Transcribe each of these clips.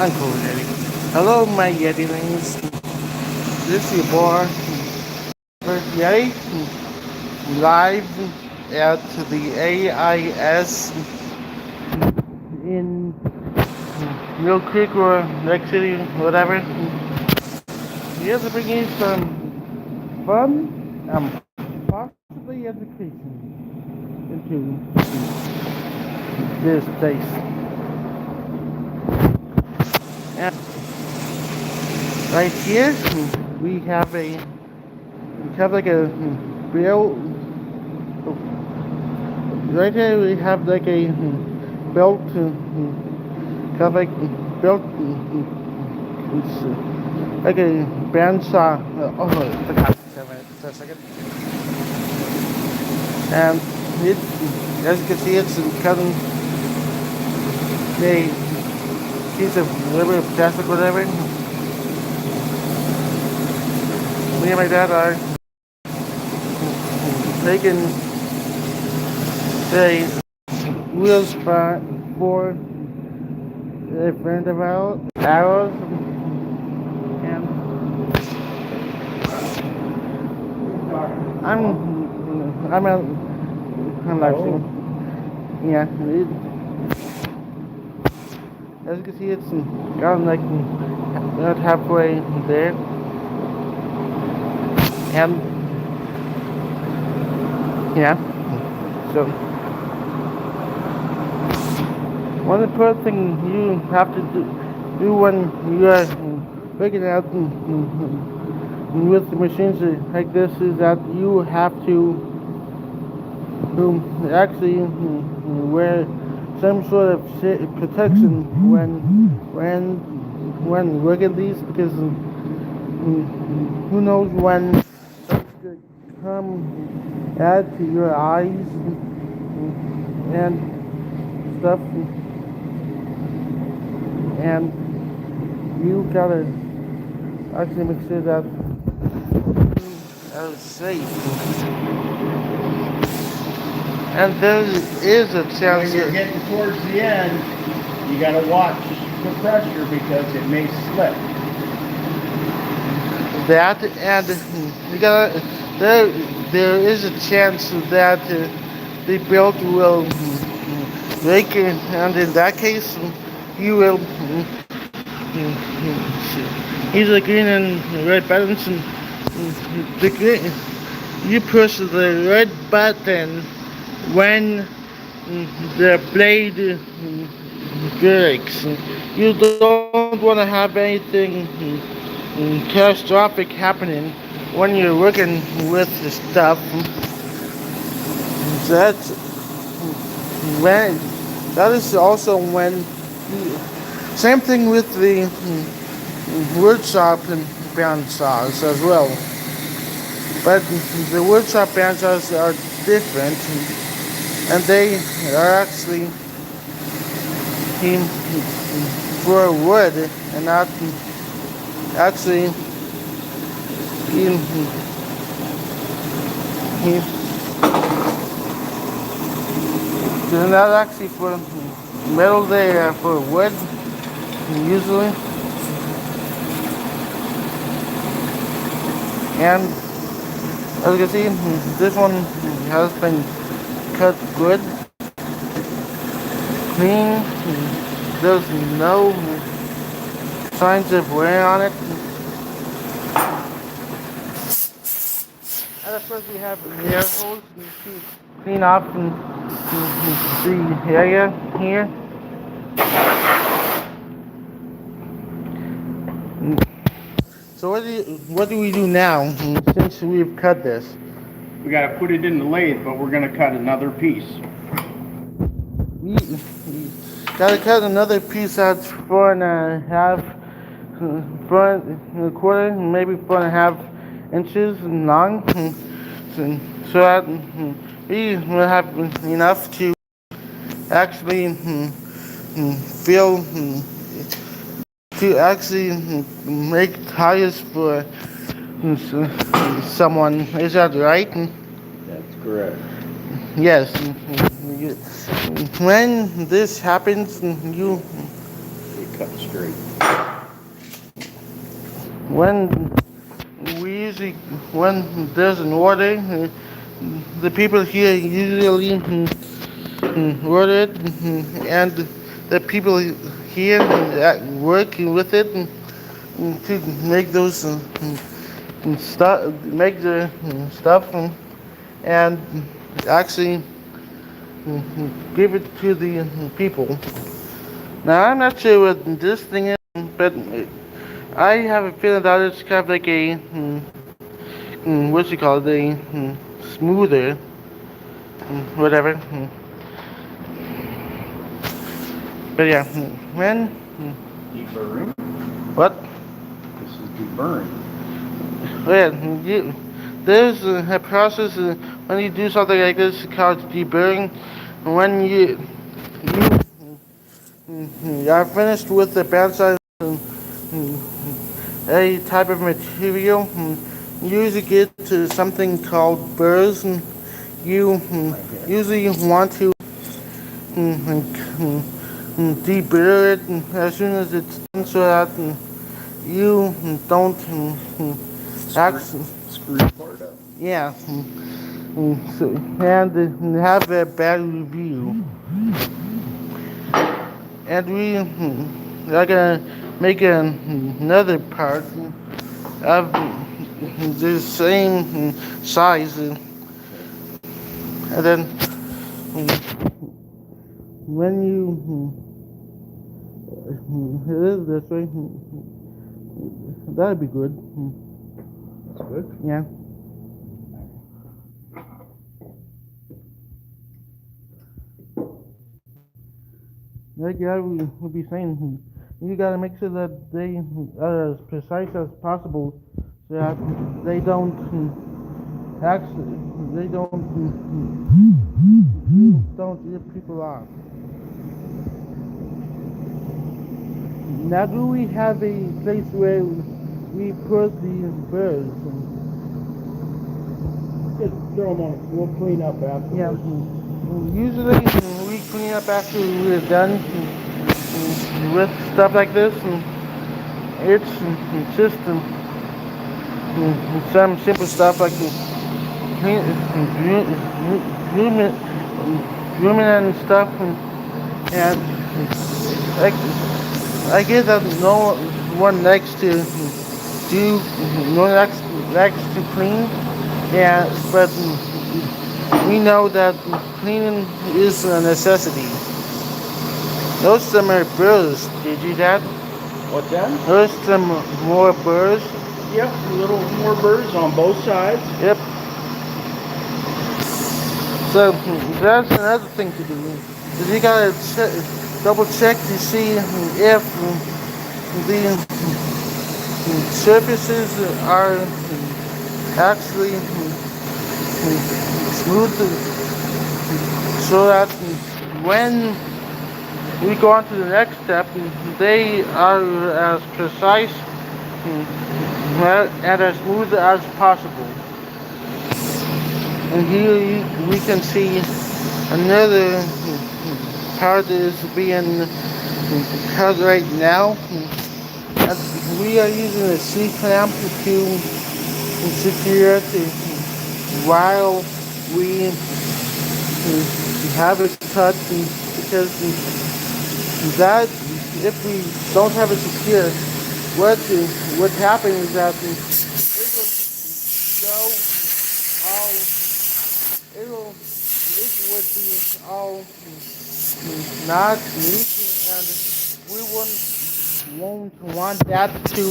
I'm CovertYeti. Hello, my Yetilings. This is your boy, CovertYeti, live at the AIS in Mill Creek or Lake City, whatever. Here to bring you some fun and possibly education into this place. And right here, we have like a bill. Right here we have like a belt, kind of like belt. It's like a bandsaw. Oh, I forgot for a second. And it, as you can see, it's cutting a piece of rubber, plastic, whatever. Me and my dad are taking the wheel spot for a friend of ours, and I'm actually, yeah. As you can see, it's gotten like about halfway there, and yeah. So one important thing you have to do when you are figuring out with the machines like this is that you have to actually wear some sort of protection when working these, because who knows when something could come add to your eyes and stuff, and you gotta actually make sure that you are safe. And there is a chance when you're getting towards the end, you got to watch the pressure because it may slip. that, and you gotta there is a chance that the belt will break, and in that case, you will use the green and red buttons, and the green, you push the red button when the blade breaks. You don't want to have anything catastrophic happening when you're working with the stuff. That's when that is also when same thing with the woodshop and bandsaws as well. But the woodshop bandsaws are different, and they are actually for wood and not actually they're not actually for metal, they are for wood usually. And as you can see, this one has been cut good, clean. There's no signs of wear on it. And of course we have air hose to clean off the area here. So what do we do now since we've cut this? We got to put it in the lathe, but we're going to cut another piece. We gotta cut another piece that's 4.5, 4.25, maybe 4.5 inches long, so that we will have enough to actually feel to actually make tires for someone. Is that right? That's correct. Yes. When this happens, you cut straight. When when there's an order, the people here usually order it, and the people here work with it to make those stuff, make the stuff, and actually give it to the people. Now I'm not sure what this thing is, but I have a feeling that it's kind of like a what's it called, a smoother, whatever. But yeah, when Deburring. what? This is deburring. Oh yeah, there's a process when you do something like this called deburring. When you are finished with the band size, a type of material, you usually get to something called burrs, and you usually want to deburr it as soon as it's done, so that you don't Screw the part up. yeah, so, and have a bad review. And we are gonna make another part of the same size, and then when you it is this way, that'd be good. That's good. Yeah. Like I would be saying, you gotta make sure that they are as precise as possible, so that they don't actually they don't rip people off. Now, do we have a place where we put the birds? Just throw them on. We'll clean up afterwards. Yeah. Usually we clean up after we're done with stuff like this. It's just some simple stuff like clean, grooming and stuff, and like I guess that no one likes to do, no one likes to clean. Yeah, but we know that cleaning is a necessity. Those some are burrs. Did you that? What's that? Those some more burrs. Yep, a little more burrs on both sides. Yep. So that's another thing to do. Is you gotta double check to see if the surfaces are actually smooth, so that when we go on to the next step, they are as precise and as smooth as possible. And here we can see another part is being cut right now. And we are using a C-clamp to secure it while we have it cut, because that, if we don't have it secure, what happens is that it would be all not neat, and we won't want that to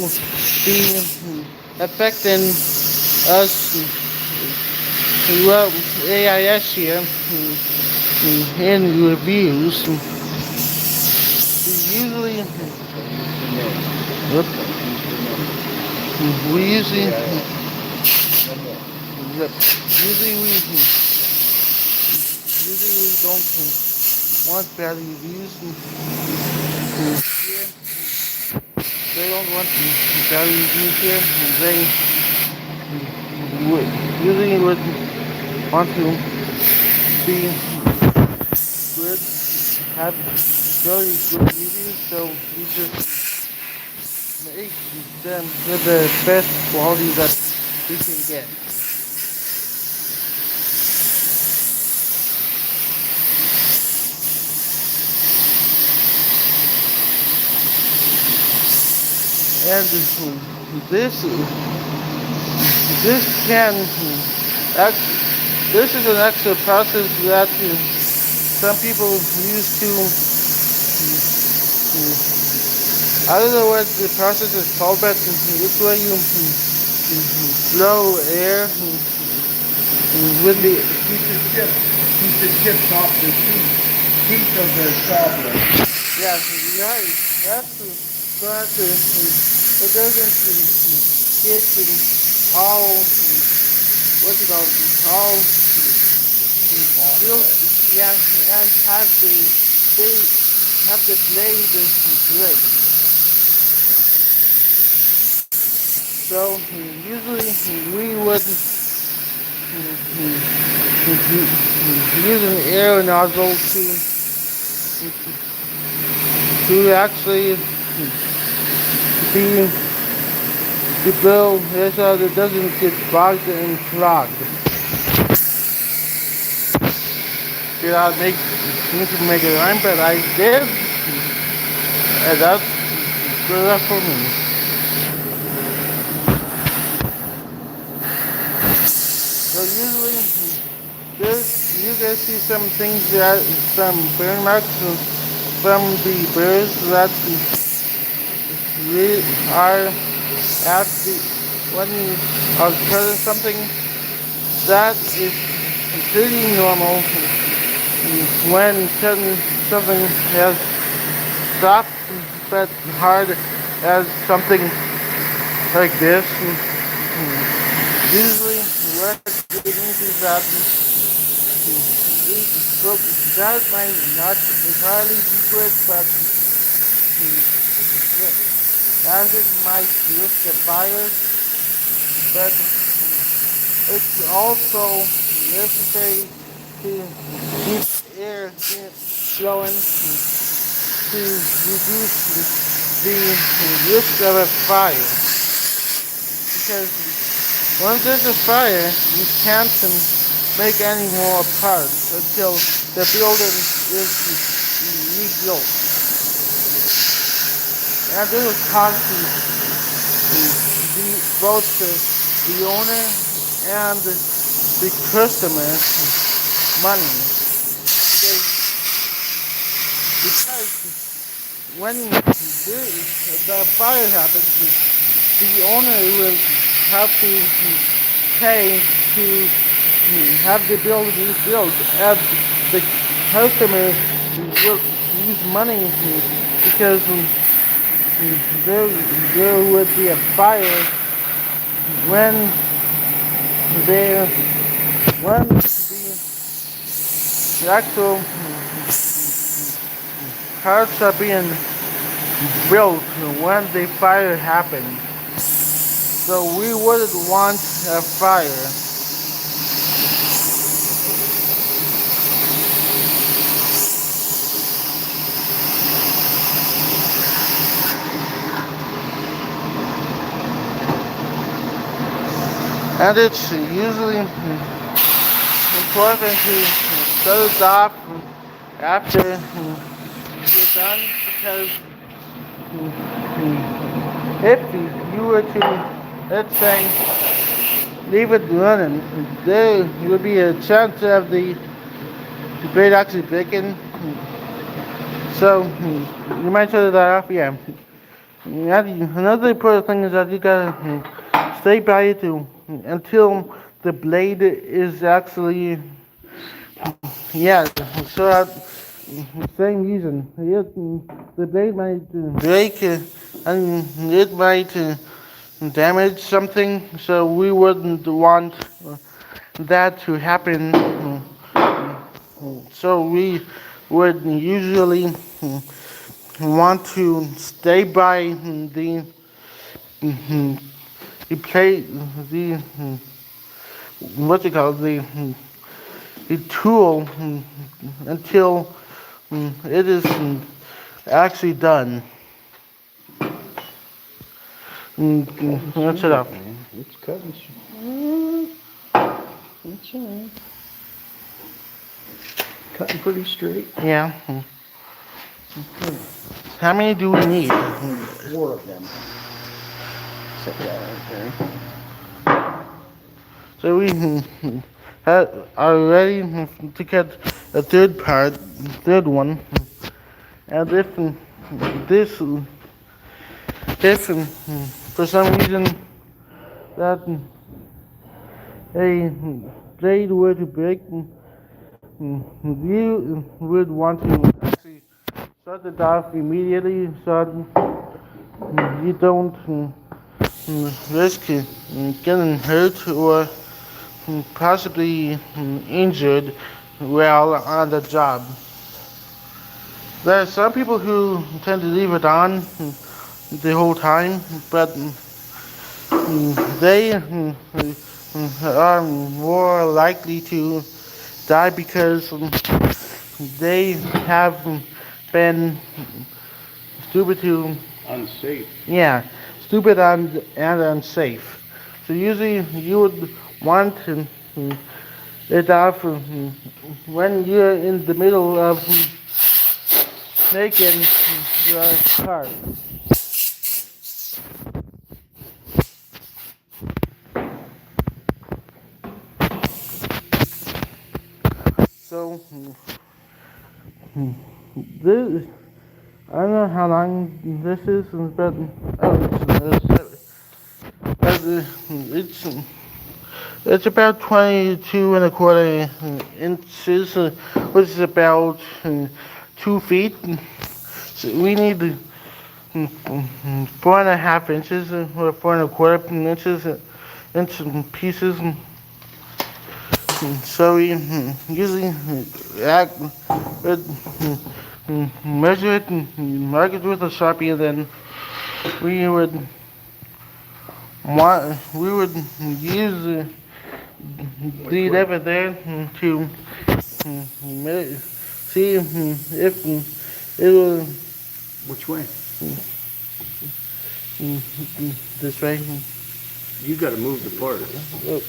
be affecting us, well, AIS here in reviews. We usually usually we don't want bad reviews here. They don't want bad reviews here. They usually would want to be good, have really good reviews, so we just make them with the best quality that we can get. And this can actually, this is an extra process that some people use to I don't know what the process is called, but it's where you blow air with the Keep the chips off the teeth of the saw blade. yeah, right. That's but it doesn't get all what you call it, all real, yeah, and they have the blade great. So usually we would use an air nozzle to actually be the blow so that it doesn't get bogged and clogged. Did I need to make a rhyme, but I did, and that's good enough for me. So usually, you guys see some things that some burn marks from the burrs that we are at the when you are cutting something that is completely normal when cutting something as soft but hard as something like this. Usually what it means is that that might not entirely be good, but as it might risk a fire, but it's also necessary to keep air flowing to reduce the risk of a fire. Because once there's a fire, you can't make any more parts until the building is rebuilt. And it will cost both the owner and the customer money. Because when the fire happens, the owner will have to pay to have the building rebuilt, and the customer will use money because there would be a fire when there when the actual parts are being built when the fire happened. So we wouldn't want a fire. And it's usually important to shut it off after you're done, because if you were to, let's say, leave it running, there would be a chance of the blade actually breaking. So you might shut that off, yeah. Another important thing is that you gotta stay by it until the blade is actually, yeah, so same reason. The blade might break and it might damage something, so we wouldn't want that to happen. So we would usually want to stay by the play the what you call the tool until it is actually done. That's it up. Man. It's cutting. It's all right. Cutting pretty straight. Yeah. Okay. How many do we need? 4 of them. Set that right there. So we are ready to cut a third one. And if for some reason that a blade were to break, you would want to actually shut it off immediately so you don't risk getting hurt or possibly injured while on the job. There are some people who tend to leave it on the whole time, but they are more likely to die because they have been stupid to, Unsafe. yeah, stupid and unsafe. So usually you would want it off when you're in the middle of making your car. So this, I don't know how long this is, but it's it's about 22 and a quarter inches, which is about 2 feet. So we need 4.5 inches or 4.25 inches into pieces. So we usually measure it and mark it with a Sharpie, and then we would use the lever there to see if it will Which way? this way. You got to move the part. Oh.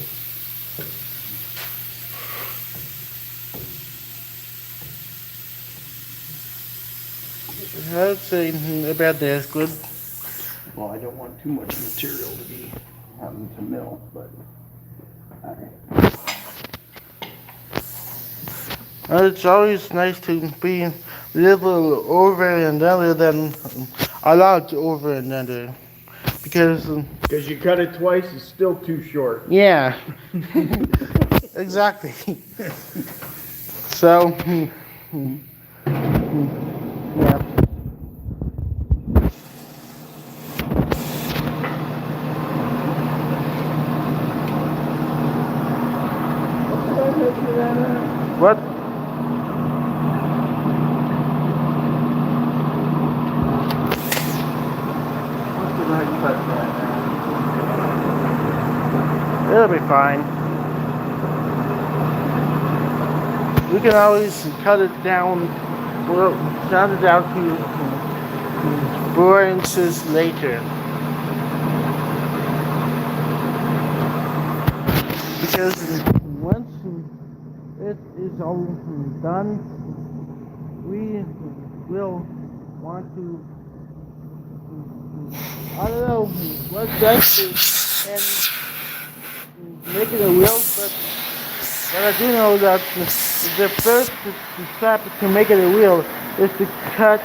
I'd say about there is good. Well, I don't want too much material to be having to mill, but all right. It's always nice to be a little over and under than a lot over and under. Because You cut it twice, it's still too short. yeah, exactly. So, yeah. What? It'll be fine. We can always cut it down. Well, cut it down to 4 inches later. Because once it is all done, we will want to, I don't know what's best in making a wheel, but I do know that the first step to making a wheel is to cut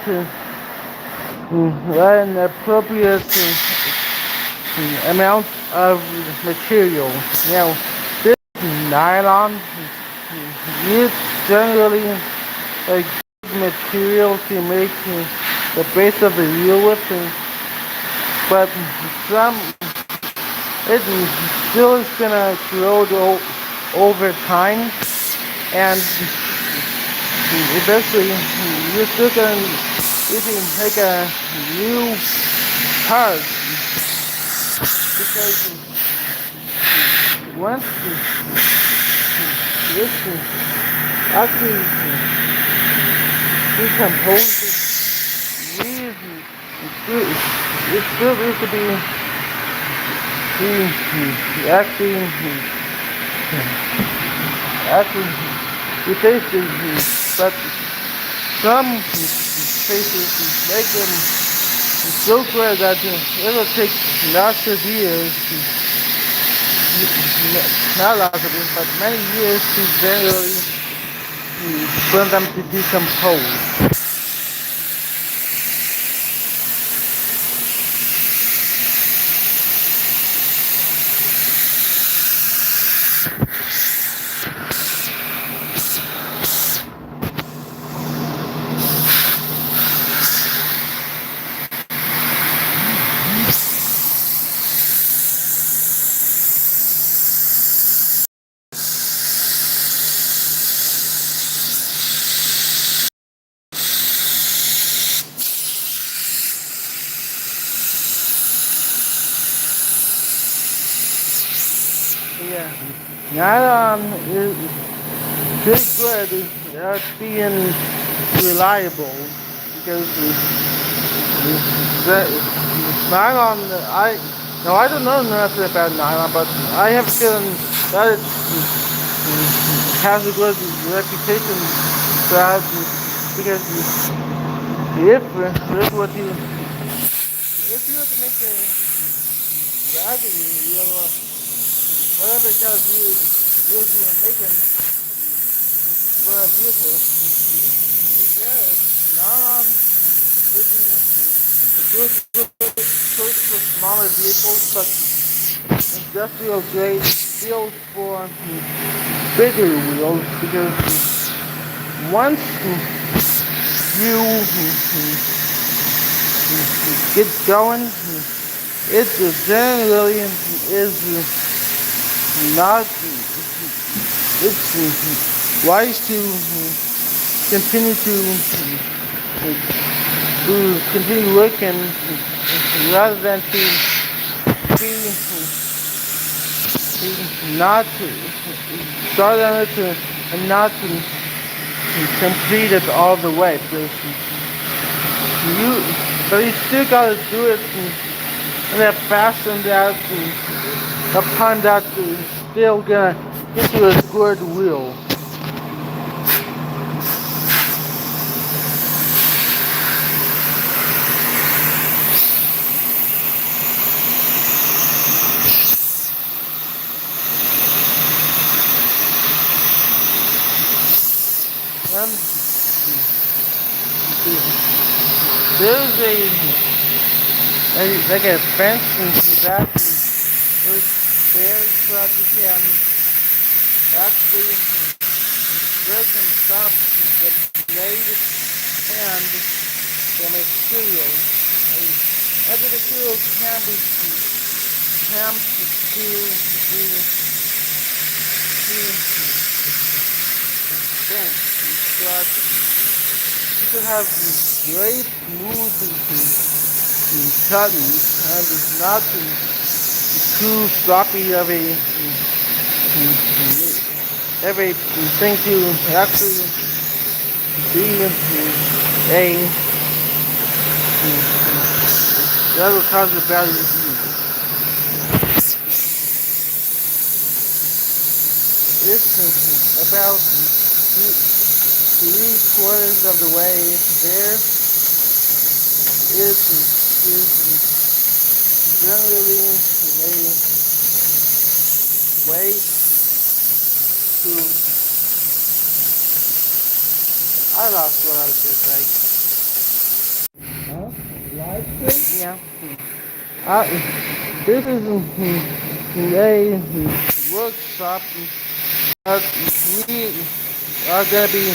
an appropriate amount of material. Now, this nylon is generally a good material to make the base of the wheel with, but it still is gonna corrode over time, and eventually you're still gonna need to make a new part, because once this actually decomposes, it still needs to be actually replaced, but some places make them so good that it'll take lots of years, not lots of years, but many years to generally for them to decompose. Yeah, nylon is good at being reliable because nylon, I don't know nothing about nylon, but I have feeling that it has a good reputation for that because if what you if you were to make a wagon wheel, whatever kind of wheels you were making for a vehicle, yes, nylon would be a good choice for smaller vehicles, but industrial grade wheels for bigger wheels because once you get going, it generally is not. It's wise to continue to continue working rather than to not start on it and not complete it all the way because but you still gotta do it and that fast and that upon that still gonna get you a good wheel. And there's like a fence and that is there so that you can actually break and stop the blade and the material. And the material can be stamped to fence so that you can have great smooth cutting and it's not too sloppy of everything to actually be that will cause a bad review. It's about 3/4 of the way there. It is generally a way to I lost what I was going to say. Huh? Live stream? Yeah. This is a workshop that we are going to be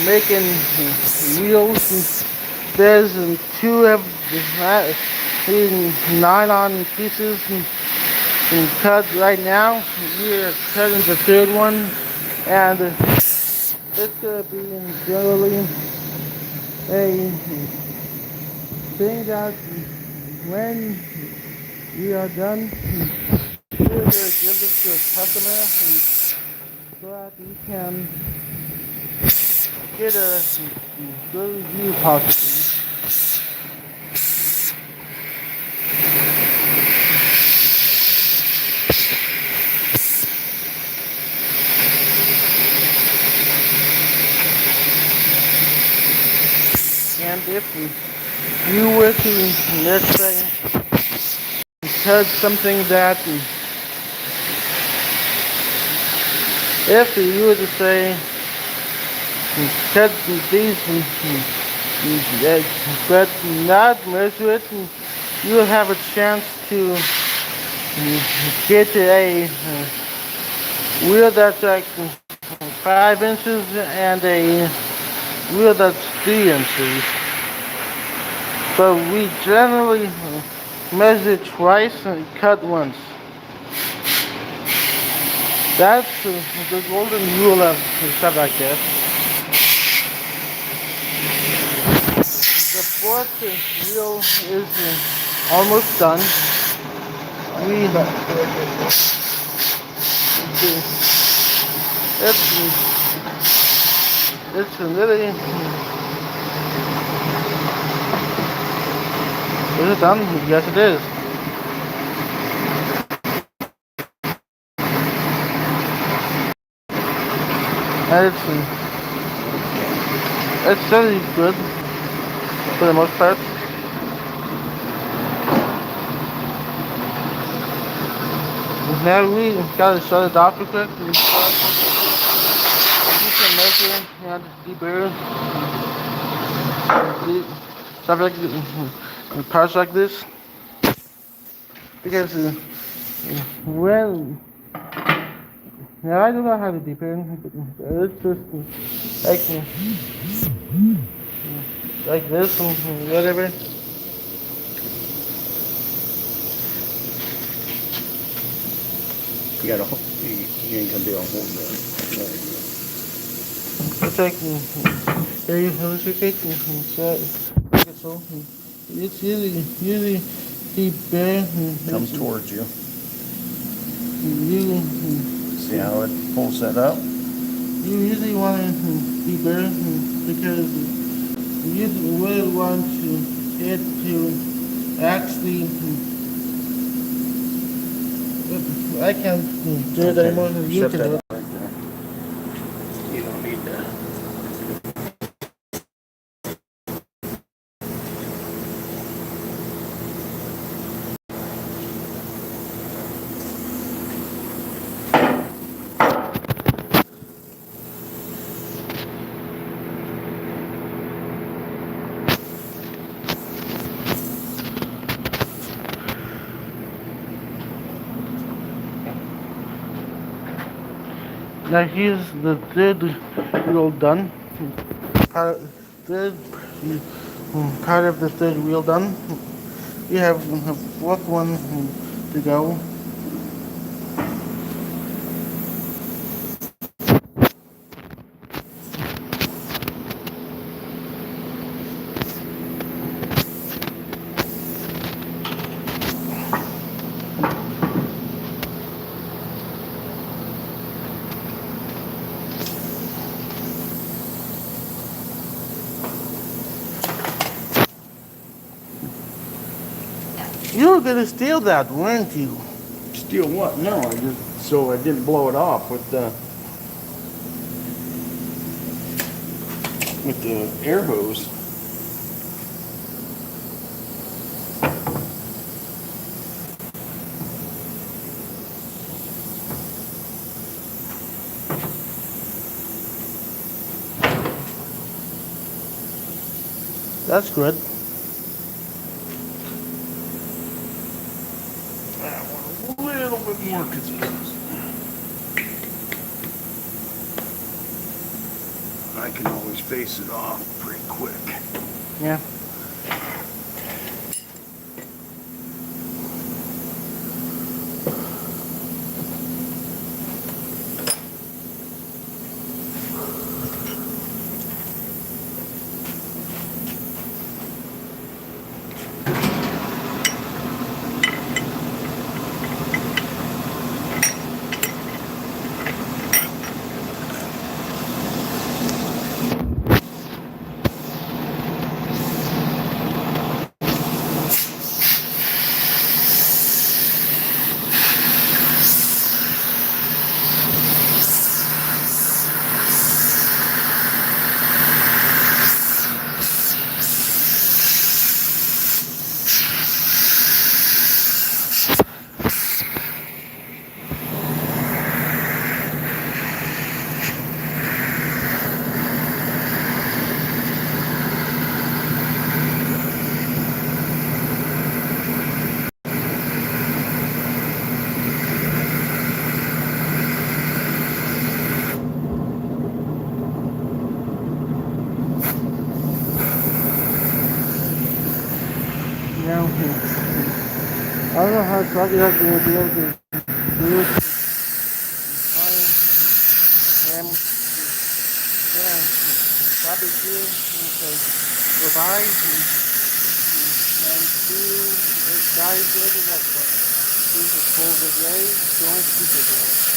making wheels. There's two of these nylon pieces and cut right now. We're cutting the third one, and it's going to be generally a thing that when we are done, we're going to give this to a customer so that we can get a good review possibly. if you were to, let's say, cut something that, if you were to say, cut these, but not measure it, you will have a chance to get a wheel that's like 5 inches and a wheel that's 3 inches. But we generally measure twice and cut once. That's the golden rule of stuff like this. The fourth wheel is almost done. It's really. Is it done? Yes, it is. And it's really good for the most part. Now we gotta shut it off real quick. You can measure and deburr stuff like parts like this, because when now I don't know how to deburr, it's just like this and whatever. You ain't gonna be able to hold that. It's like, there you have a cake, so it's usually deep there. Comes towards you. You See how it pulls that up? you usually want to be there because you will want it to actually. I can't do it anymore. You Shut can that do it. up right there. You don't need that. Now here's the third wheel done. Third part of the third wheel done. We have a fourth one to go. You were gonna steal that, weren't you? Steal what? No, I just so I didn't blow it off with the air hose. That's good. A little bit more because I can always face it off pretty quick. Yeah. don't know how lucky that you will be able to use ham, yeah, barbecue, goodbye, and two guys, everything else. This is CovertYeti, don't keep it there.